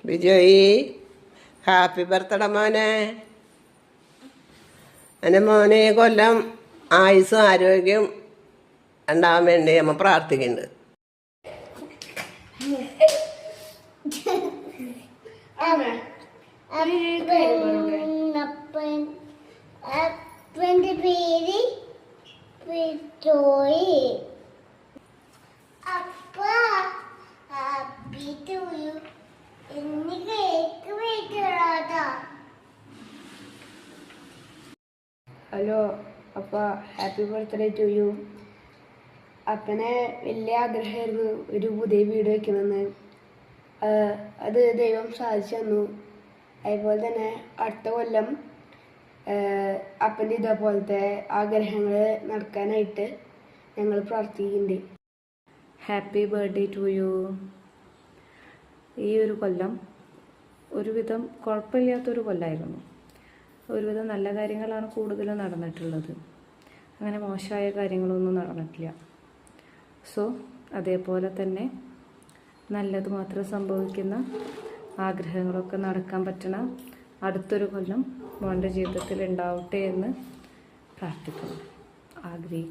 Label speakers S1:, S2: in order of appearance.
S1: Bijoy happy birthday മോനെ. എൻ്റെ മോനെ കൊല്ലം ആയുസ്സും ആരോഗ്യം ഉണ്ടാവാൻ വേണ്ടി നമ്മൾ പ്രാർത്ഥിക്കുന്നുണ്ട്.
S2: അപ്പൻ്റെ പേര് വിജോയി. അപ്പ ഹാപ്പി ടു യു. ഇന്ന് കേക്ക് വെച്ചോടാ.
S3: ഹലോ അപ്പ, ഹാപ്പി ബർത്ത്ഡേ ടു യു. അപ്പനെ വലിയ ആഗ്രഹമായിരുന്നു ഒരു പുതിയ വീട് വെക്കണമെന്ന്. അത് ദൈവം സാധിച്ചു തന്നു. അതുപോലെ തന്നെ അടുത്ത കൊല്ലം അപ്പൻ്റെ ഇതേപോലത്തെ ആഗ്രഹങ്ങൾ നടക്കാനായിട്ട് ഞങ്ങൾ പ്രാർത്ഥിക്കുന്നുണ്ട്.
S4: Happy birthday to you. ഈ ഒരു കൊല്ലം ഒരുവിധം കുഴപ്പമില്ലാത്തൊരു കൊല്ലമായിരുന്നു. ഒരുവിധം നല്ല കാര്യങ്ങളാണ് കൂടുതലും നടന്നിട്ടുള്ളത്. അങ്ങനെ മോശമായ കാര്യങ്ങളൊന്നും നടന്നിട്ടില്ല. സോ അതേപോലെ തന്നെ നല്ലത് മാത്രം സംഭവിക്കുന്ന, ആഗ്രഹങ്ങളൊക്കെ നടക്കാൻ പറ്റണ അടുത്തൊരു കൊല്ലം മോൻ്റെ ജീവിതത്തിൽ ഉണ്ടാവട്ടെ എന്ന് പ്രാർത്ഥിക്കുന്നു, ആഗ്രഹിക്കുന്നു.